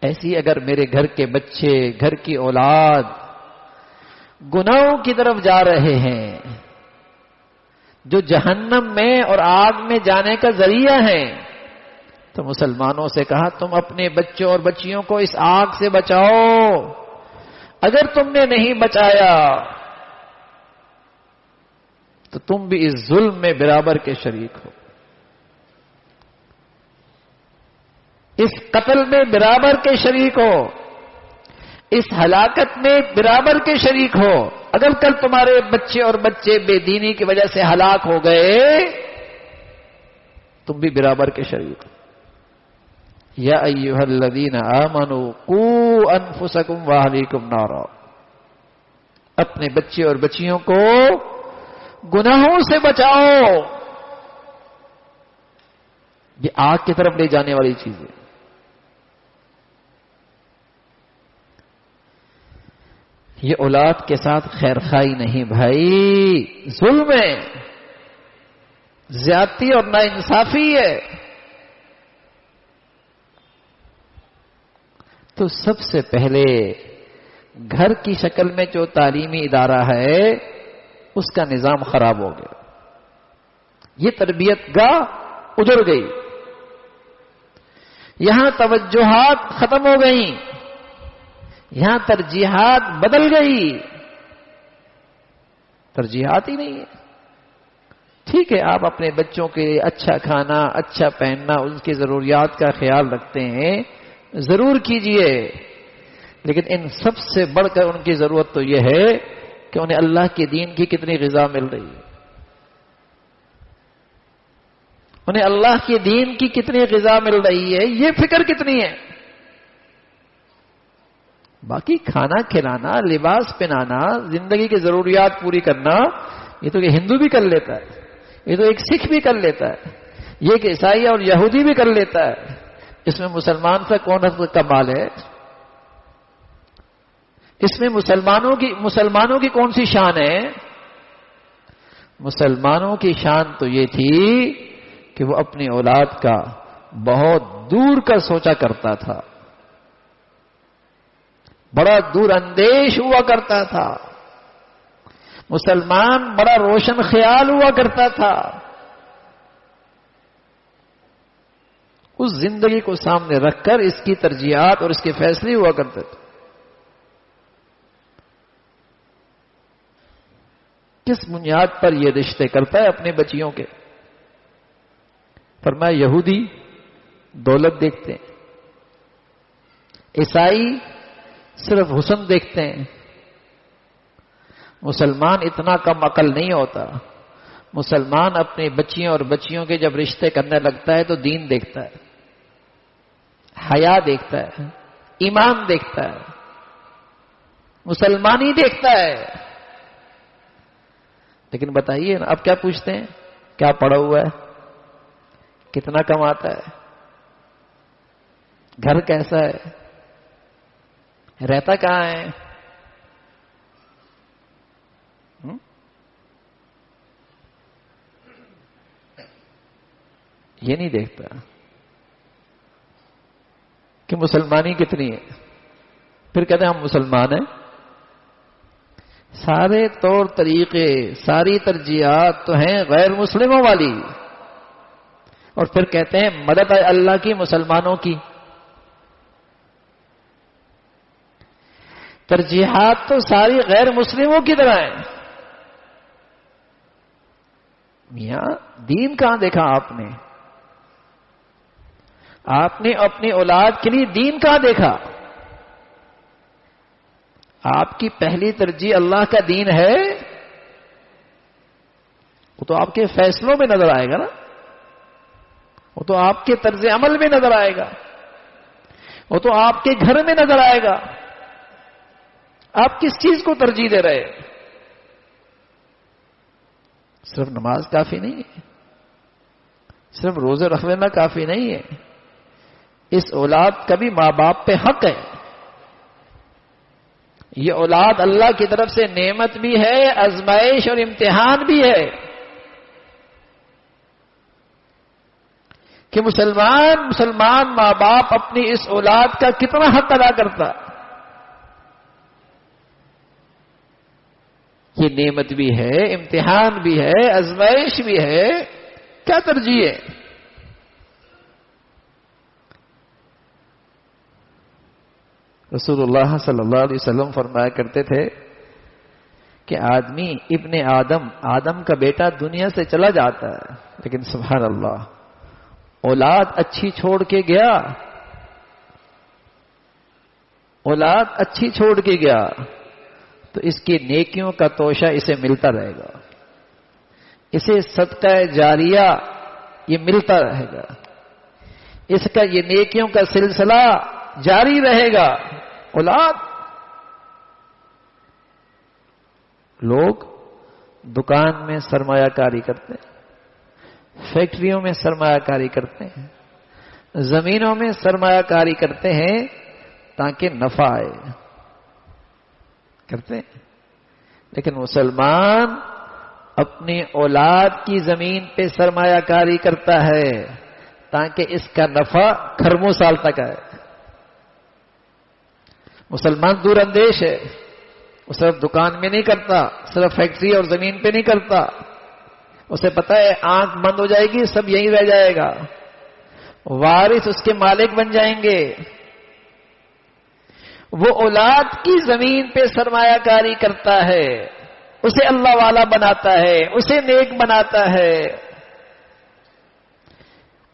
ایسی اگر میرے گھر کے بچے، گھر کی اولاد گناہوں کی طرف جا رہے ہیں جو جہنم میں اور آگ میں جانے کا ذریعہ ہیں، تو مسلمانوں سے کہا تم اپنے بچوں اور بچیوں کو اس آگ سے بچاؤ. اگر تم نے نہیں بچایا تو تم بھی اس ظلم میں برابر کے شریک ہو، اس قتل میں برابر کے شریک ہو، اس ہلاکت میں برابر کے شریک ہو. اگر کل تمہارے بچے اور بچے بے دینی کی وجہ سے ہلاک ہو گئے، تم بھی برابر کے شریک ہو. یا ایھا الذین آمنوا قوا انفسکم واہلیکم نارا، اپنے بچے اور بچیوں کو گناہوں سے بچاؤ. یہ آگ کی طرف لے جانے والی چیز ہے. یہ اولاد کے ساتھ خیر خواہی نہیں بھائی، ظلم ہے، زیادتی اور ناانصافی ہے. تو سب سے پہلے گھر کی شکل میں جو تعلیمی ادارہ ہے اس کا نظام خراب ہو گیا. یہ تربیت گاہ اجڑ گئی، یہاں توجہات ختم ہو گئیں، یہاں ترجیحات بدل گئی. ترجیحات ہی نہیں ہے. ٹھیک ہے آپ اپنے بچوں کے اچھا کھانا، اچھا پہننا، ان کی ضروریات کا خیال رکھتے ہیں، ضرور کیجئے، لیکن ان سب سے بڑھ کر ان کی ضرورت تو یہ ہے کہ انہیں اللہ کے دین کی کتنی غذا مل رہی ہے، انہیں اللہ کے دین کی کتنی غذا مل رہی ہے، یہ فکر کتنی ہے. باقی کھانا کھلانا، لباس پہنانا، زندگی کی ضروریات پوری کرنا، یہ تو کہ ہندو بھی کر لیتا ہے، یہ تو ایک سکھ بھی کر لیتا ہے، یہ کہ عیسائی اور یہودی بھی کر لیتا ہے. اس میں مسلمان سے کون حد کمال ہے؟ اس میں مسلمانوں کی کون سی شان ہے؟ مسلمانوں کی شان تو یہ تھی کہ وہ اپنی اولاد کا بہت دور کا سوچا کرتا تھا، بڑا دور اندیش ہوا کرتا تھا، مسلمان بڑا روشن خیال ہوا کرتا تھا، اس زندگی کو سامنے رکھ کر اس کی ترجیحات اور اس کے فیصلے ہوا کرتے تھے۔ کس بنیاد پر یہ رشتے کرتا ہے اپنے بچیوں کے؟ فرمایا یہودی دولت دیکھتے ہیں، عیسائی صرف حسن دیکھتے ہیں، مسلمان اتنا کم عقل نہیں ہوتا، مسلمان اپنی بچیوں اور بچیوں کے جب رشتے کرنے لگتا ہے تو دین دیکھتا ہے، حیا دیکھتا ہے، ایمان دیکھتا ہے، مسلمانی دیکھتا ہے۔ لیکن بتائیے نا، اب کیا پوچھتے ہیں؟ کیا پڑھا ہوا ہے، کتنا کماتا ہے، گھر کیسا ہے، رہتا کہاں ہے؟ یہ نہیں دیکھتا کہ مسلمانی کتنی ہے۔ پھر کہتے ہیں ہم مسلمان ہیں، سارے طور طریقے ساری ترجیحات تو ہیں غیر مسلموں والی، اور پھر کہتے ہیں مدد ہے اللہ کی مسلمانوں کی۔ ترجیحات تو ساری غیر مسلموں کی طرح ہیں۔ میاں دین کہاں دیکھا آپ نے؟ آپ نے اپنی اولاد کے لیے دین کہاں دیکھا؟ آپ کی پہلی ترجیح اللہ کا دین ہے، وہ تو آپ کے فیصلوں میں نظر آئے گا نا، وہ تو آپ کے طرز عمل میں نظر آئے گا، وہ تو آپ کے گھر میں نظر آئے گا۔ آپ کس چیز کو ترجیح دے رہے؟ صرف نماز کافی نہیں ہے، صرف روزے رکھ لینا کافی نہیں ہے، اس اولاد کا بھی ماں باپ پہ حق ہے۔ یہ اولاد اللہ کی طرف سے نعمت بھی ہے، آزمائش اور امتحان بھی ہے کہ مسلمان ماں باپ اپنی اس اولاد کا کتنا حق ادا کرتا۔ یہ نعمت بھی ہے، امتحان بھی ہے، آزمائش بھی ہے، کیا ترجیح ہے؟ رسول اللہ صلی اللہ علیہ وسلم فرمایا کرتے تھے کہ آدمی ابن آدم کا بیٹا دنیا سے چلا جاتا ہے، لیکن سبحان اللہ اولاد اچھی چھوڑ کے گیا، اولاد اچھی چھوڑ کے گیا تو اس کی نیکیوں کا توشہ اسے ملتا رہے گا، اسے صدقہ جاریہ یہ ملتا رہے گا، اس کا یہ نیکیوں کا سلسلہ جاری رہے گا۔ اولاد، لوگ دکان میں سرمایہ کاری کرتے ہیں، فیکٹریوں میں سرمایہ کاری کرتے ہیں، زمینوں میں سرمایہ کاری کرتے ہیں تاکہ نفع آئے، کرتے ہیں، لیکن مسلمان اپنی اولاد کی زمین پہ سرمایہ کاری کرتا ہے تاکہ اس کا نفع کھربوں سال تک آئے۔ مسلمان دور اندیش ہے، وہ صرف دکان میں نہیں کرتا، صرف فیکٹری اور زمین پہ نہیں کرتا، اسے پتا ہے آنکھ بند ہو جائے گی سب یہیں رہ جائے گا، وارث اس کے مالک بن جائیں گے۔ وہ اولاد کی زمین پہ سرمایہ کاری کرتا ہے، اسے اللہ والا بناتا ہے، اسے نیک بناتا ہے،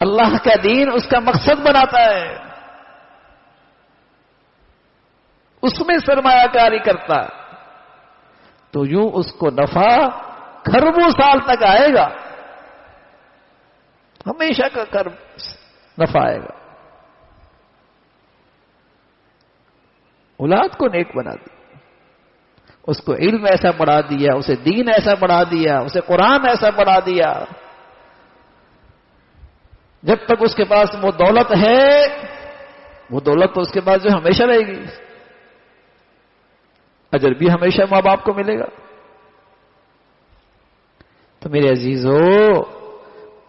اللہ کا دین اس کا مقصد بناتا ہے، اس میں سرمایہ کاری کرتا تو یوں اس کو نفع کھربوں سال تک آئے گا، ہمیشہ کا نفع آئے گا۔ اولاد کو نیک بنا دیا، اس کو علم ایسا پڑھا دیا، اسے دین ایسا پڑھا دیا، اسے قرآن ایسا پڑھا دیا، جب تک اس کے پاس وہ دولت ہے، وہ دولت تو اس کے پاس جو ہمیشہ رہے گی، اجر بھی ہمیشہ ماں باپ کو ملے گا۔ میرے عزیزو،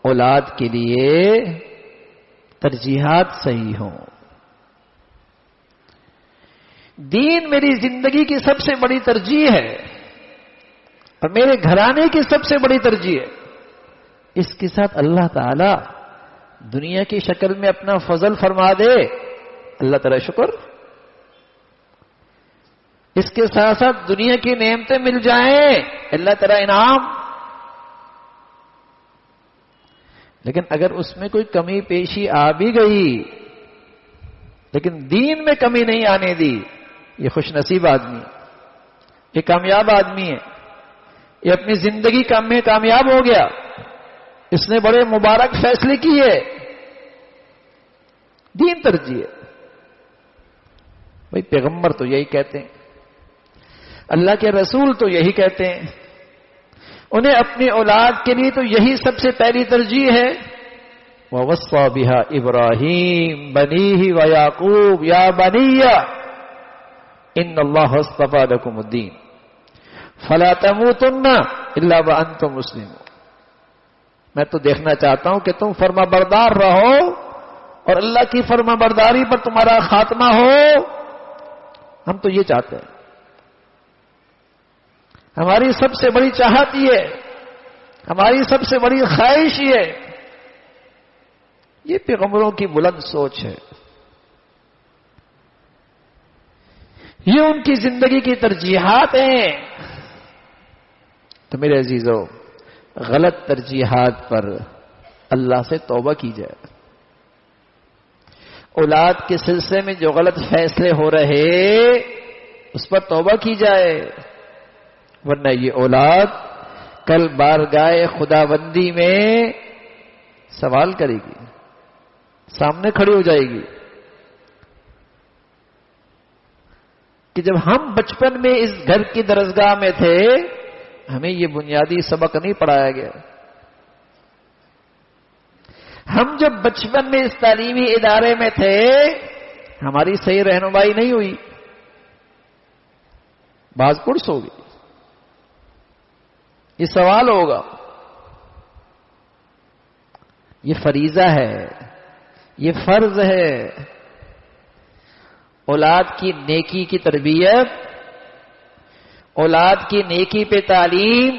اولاد کے لیے ترجیحات صحیح ہوں. دین میری زندگی کی سب سے بڑی ترجیح ہے اور میرے گھرانے کی سب سے بڑی ترجیح ہے. اس کے ساتھ اللہ تعالی دنیا کی شکل میں اپنا فضل فرما دے، اللہ تعالی شکر. اس کے ساتھ ساتھ دنیا کی نعمتیں مل جائیں، اللہ تعالی انعام. لیکن اگر اس میں کوئی کمی پیشی آ بھی گئی لیکن دین میں کمی نہیں آنے دی، یہ خوش نصیب آدمی ہے، یہ کامیاب آدمی ہے، یہ اپنی زندگی میں کامیاب ہو گیا. اس نے بڑے مبارک فیصلے کیے. دین ترجیح ہے. بھائی پیغمبر تو یہی کہتے ہیں، اللہ کے رسول تو یہی کہتے ہیں، انہیں اپنی اولاد کے لیے تو یہی سب سے پہلی ترجیح ہے. وَوَصَّى بِهَا إِبْرَاهِيمُ بَنِيهِ وَيَعْقُوبُ يَا بَنِيَّ إِنَّ اللَّهَ اصْطَفَىٰ لَكُمُ الدِّينَ فَلَا تَمُوتُنَّ إِلَّا وَأَنتُم مُّسْلِمُونَ. میں تو دیکھنا چاہتا ہوں کہ تم فرما بردار رہو اور اللہ کی فرما برداری پر تمہارا خاتمہ ہو. ہم تو یہ چاہتے ہیں. ہماری سب سے بڑی چاہت یہ ہے، ہماری سب سے بڑی خواہش یہ ہے. یہ پیغمبروں کی بلند سوچ ہے، یہ ان کی زندگی کی ترجیحات ہیں. تو میرے عزیزو، غلط ترجیحات پر اللہ سے توبہ کی جائے. اولاد کے سلسلے میں جو غلط فیصلے ہو رہے اس پر توبہ کی جائے، ورنہ یہ اولاد کل بارگاہ خداوندی میں سوال کرے گی، سامنے کھڑی ہو جائے گی کہ جب ہم بچپن میں اس گھر کی درسگاہ میں تھے ہمیں یہ بنیادی سبق نہیں پڑھایا گیا. ہم جب بچپن میں اس تعلیمی ادارے میں تھے ہماری صحیح رہنمائی نہیں ہوئی، باز پرس ہوگی. یہ سوال ہوگا. یہ فریضہ ہے، یہ فرض ہے. اولاد کی نیکی کی تربیت، اولاد کی نیکی پہ تعلیم،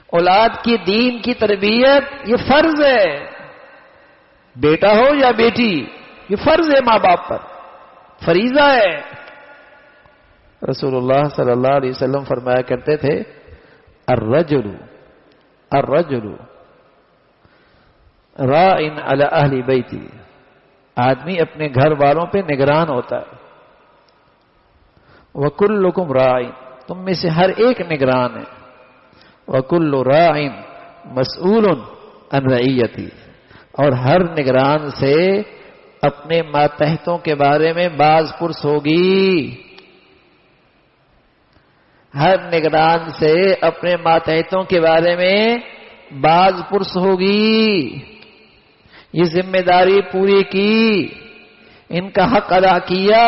اولاد کی دین کی تربیت، یہ فرض ہے. بیٹا ہو یا بیٹی، یہ فرض ہے ماں باپ پر، فریضہ ہے. رسول اللہ صلی اللہ علیہ وسلم فرمایا کرتے تھے، الرجل راع علی اہل بیتی. آدمی اپنے گھر والوں پہ نگران ہوتا ہے. وَكُلُّكُمْ راع، تم میں سے ہر ایک نگران ہے. وَكُلُّ راع مسئول عن رعیتی، اور ہر نگران سے اپنے ماتحتوں کے بارے میں باز پرس ہوگی. ہر نگران سے اپنے ماتحتوں کے بارے میں باز پرس ہوگی. یہ ذمہ داری پوری کی، ان کا حق ادا کیا.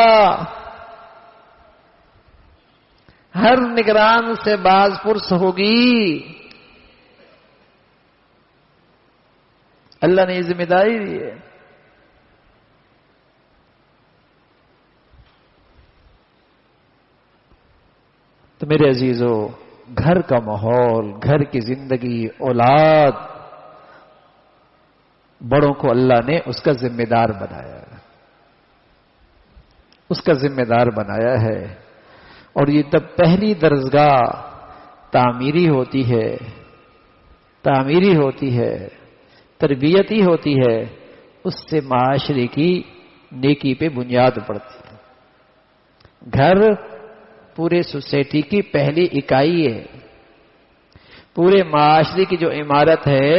ہر نگران سے باز پرس ہوگی. اللہ نے یہ ذمہ داری دی ہے. تو میرے عزیزو، گھر کا ماحول، گھر کی زندگی، اولاد، بڑوں کو اللہ نے اس کا ذمہ دار بنایا ہے، اس کا ذمہ دار بنایا ہے. اور یہ تب پہلی درسگاہ تعمیری ہوتی ہے، تعمیری ہوتی ہے، تربیتی ہوتی ہے. اس سے معاشرے کی نیکی پہ بنیاد پڑتی ہے. گھر پورے سوسائٹی کی پہلی اکائی ہے. پورے معاشرے کی جو عمارت ہے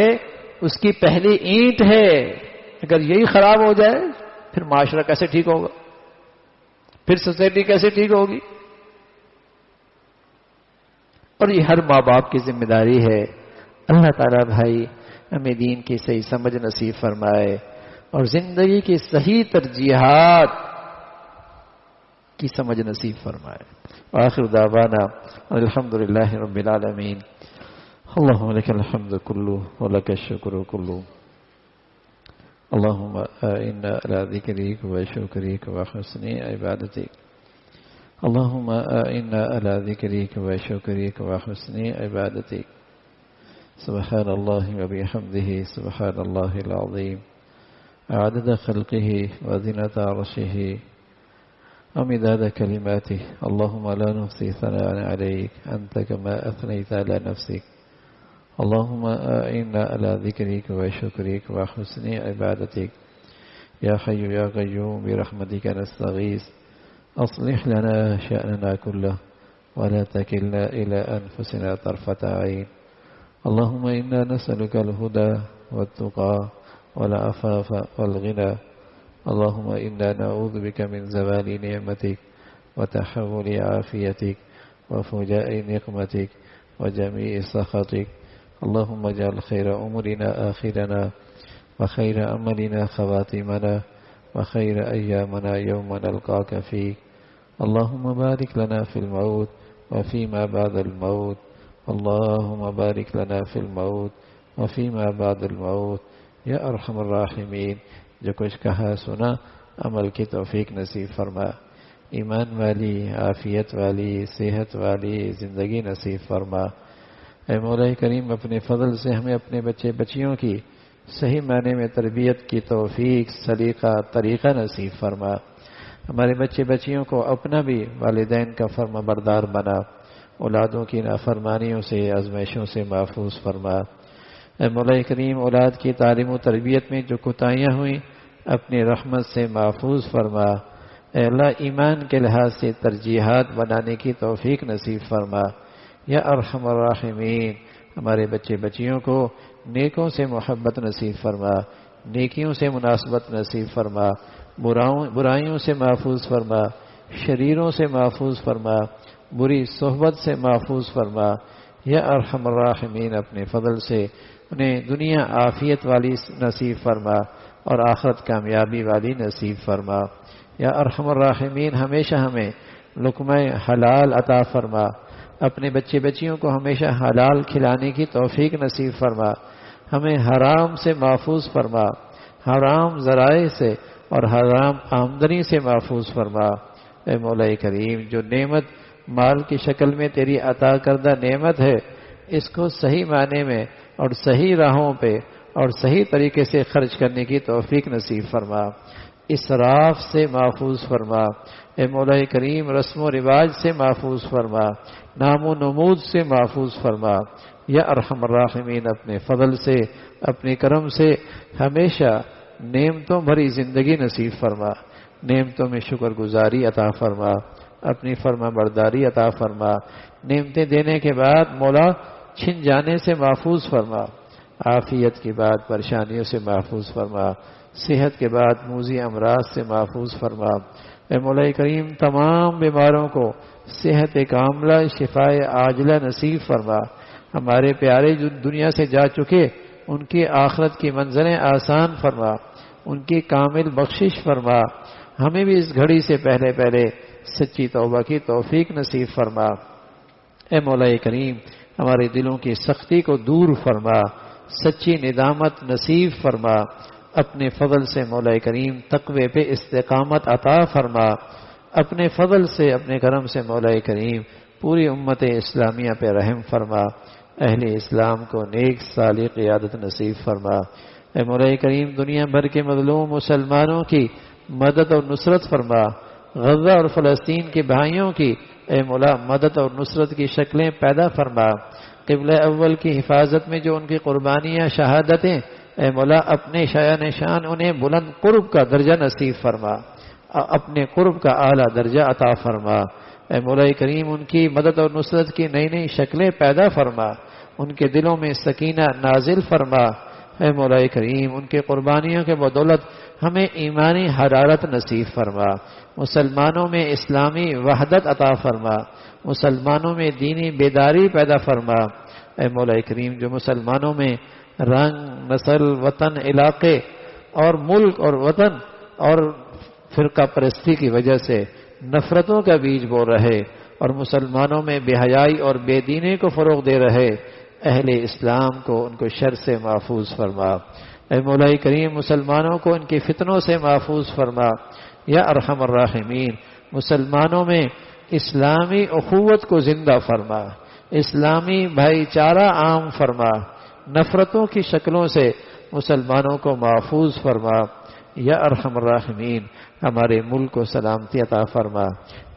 اس کی پہلی اینٹ ہے. اگر یہی خراب ہو جائے پھر معاشرہ کیسے ٹھیک ہوگا؟ پھر سوسائٹی کیسے ٹھیک ہوگی؟ اور یہ ہر ماں باپ کی ذمہ داری ہے. اللہ تعالیٰ بھائی ہمیں دین کی صحیح سمجھ نصیب فرمائے اور زندگی کی صحیح ترجیحات کی سمجھ نصیب فرمائے. آخر دعوانا الحمدللہ رب العالمین. اللهم لك الحمد كله ولك الشكر كله. اللهم إنا على ذكرك وشكرك وحسن عبادتك. اللهم إنا على ذكرك وشكرك وحسن عبادتك. سبحان الله وبحمده سبحان الله العظيم عدد خلقه وزنة عرشه ومداد كلماته. اللهم لا نحصي ثناء عليك أنت كما أثنيت على نفسك. اللهم إنا على ذكرك وشكرك وحسن عبادتك. يا حي يا قيوم برحمتك نستغيث أصلح لنا شأننا كله ولا تكلنا إلى أنفسنا طرفة عين. اللهم إنا نسألك الهدى والتقى والعفاف والغنى. اللهم إنا نعوذ بك من زوال نعمتك وتحول عافيتك وفجاء نقمتك وجميع سخطك. اللهم اجعل خير أمورنا آخرنا وخير أملنا خواتمنا وخير أيامنا يوم نلقاك فيه. اللهم بارك لنا في الموت وفيما بعد الموت. اللهم بارك لنا في الموت وفيما بعد الموت یا ارحم الراحمین. جو کچھ کہا سنا عمل کی توفیق نصیب فرما. ایمان والی عافیت والی صحت والی زندگی نصیب فرما. اے مولا کریم اپنے فضل سے ہمیں اپنے بچے بچیوں کی صحیح معنی میں تربیت کی توفیق سلیقہ طریقہ نصیب فرما. ہمارے بچے بچیوں کو اپنا بھی والدین کا فرما بردار بنا. اولادوں کی نافرمانیوں سے آزمائشوں سے محفوظ فرما. اے مولا کریم اولاد کی تعلیم و تربیت میں جو کوتاہیاں ہوئیں اپنی رحمت سے محفوظ فرما. اے اللہ ایمان کے لحاظ سے ترجیحات بنانے کی توفیق نصیب فرما. یا ارحم الراحمین ہمارے بچے بچیوں کو نیکوں سے محبت نصیب فرما. نیکیوں سے مناسبت نصیب فرما. برائیوں سے محفوظ فرما. شریروں سے محفوظ فرما. بری صحبت سے محفوظ فرما. یا ارحم الراحمین اپنے فضل سے انہیں دنیا عافیت والی نصیب فرما اور آخرت کامیابی والی نصیب فرما. یا ارحم الراحمین ہمیشہ ہمیں لقمہ حلال عطا فرما. اپنے بچے بچیوں کو ہمیشہ حلال کھلانے کی توفیق نصیب فرما. ہمیں حرام سے محفوظ فرما. حرام ذرائع سے اور حرام آمدنی سے محفوظ فرما. اے مولا کریم جو نعمت مال کی شکل میں تیری عطا کردہ نعمت ہے اس کو صحیح معنی میں اور صحیح راہوں پہ اور صحیح طریقے سے خرچ کرنے کی توفیق نصیب فرما. اسراف سے محفوظ فرما. اے مولا کریم رسم و رواج سے محفوظ فرما. نام و نمود سے محفوظ فرما. یا ارحم الراحمین اپنے فضل سے اپنے کرم سے ہمیشہ نعمتوں بھری زندگی نصیب فرما. نعمتوں میں شکر گزاری عطا فرما. اپنی فرما برداری عطا فرما. نعمتیں دینے کے بعد مولا چھن جانے سے محفوظ فرما. عافیت کے بعد پریشانیوں سے محفوظ فرما. صحت کے بعد موذی امراض سے محفوظ فرما. اے مولا کریم تمام بیماروں کو صحت کاملہ شفاء عاجلہ نصیب فرما. ہمارے پیارے جو دنیا سے جا چکے ان کی آخرت کی منزلیں آسان فرما. ان کی کامل بخشش فرما. ہمیں بھی اس گھڑی سے پہلے پہلے سچی توبہ کی توفیق نصیب فرما. اے مولا کریم ہمارے دلوں کی سختی کو دور فرما. سچی ندامت نصیب فرما. اپنے فضل سے مولا کریم تقوی پہ استقامت عطا فرما. اپنے فضل سے اپنے کرم سے مولا کریم پوری امت اسلامیہ پہ رحم فرما. اہل اسلام کو نیک صالح قیادت نصیب فرما. اے مولا کریم دنیا بھر کے مظلوم مسلمانوں کی مدد اور نصرت فرما. غزہ اور فلسطین کے بھائیوں کی اے مولا مدد اور نصرت کی شکلیں پیدا فرما. قبلہ اول کی حفاظت میں جو ان کی قربانیاں شہادتیں اے مولا اپنے شایان شان انہیں بلند قرب کا درجہ نصیب فرما. اپنے قرب کا اعلیٰ درجہ عطا فرما. اے مولا کریم ان کی مدد اور نصرت کی نئی نئی شکلیں پیدا فرما. ان کے دلوں میں سکینہ نازل فرما. اے مولا کریم ان کے قربانیوں کے بدولت ہمیں ایمانی حرارت نصیب فرما. مسلمانوں میں اسلامی وحدت عطا فرما. مسلمانوں میں دینی بیداری پیدا فرما. اے مولا کریم جو مسلمانوں میں رنگ نسل وطن علاقے اور ملک اور وطن اور فرقہ پرستی کی وجہ سے نفرتوں کا بیج بو رہے اور مسلمانوں میں بے حیائی اور بے دینی کو فروغ دے رہے اہل اسلام کو ان کو شر سے محفوظ فرما، اے مولا کریم مسلمانوں کو ان کے فتنوں سے محفوظ فرما، یا ارحم الراحمین مسلمانوں میں اسلامی اخوت کو زندہ فرما، اسلامی بھائی چارہ عام فرما، نفرتوں کی شکلوں سے مسلمانوں کو محفوظ فرما، یا ارحم الراحمین ہمارے ملک کو سلامتی عطا فرما،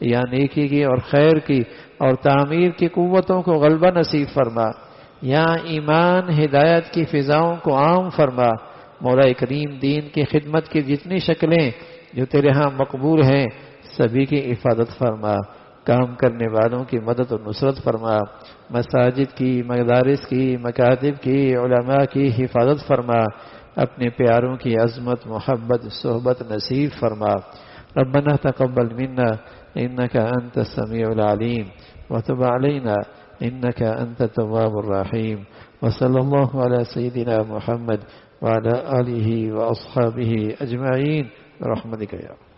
یا نیکی کی اور خیر کی اور تعمیر کی قوتوں کو غلبہ نصیب فرما، یا ایمان ہدایت کی فضاؤں کو عام فرما، مولا کریم دین کی خدمت کی جتنی شکلیں جو تیرے ہاں مقبول ہیں سبھی کی حفاظت فرما، کام کرنے والوں کی مدد و نصرت فرما، مساجد کی، مدارس کی، مکاتب کی، علماء کی حفاظت فرما، اپنے پیاروں کی عظمت محبت صحبت نصیب فرما۔ ربنا تقبل منا انك انت السميع العليم وتب علينا انك انت التواب الرحيم، وصلى الله على سيدنا محمد وعلى آله واصحابه اجمعين برحمتك يا رب۔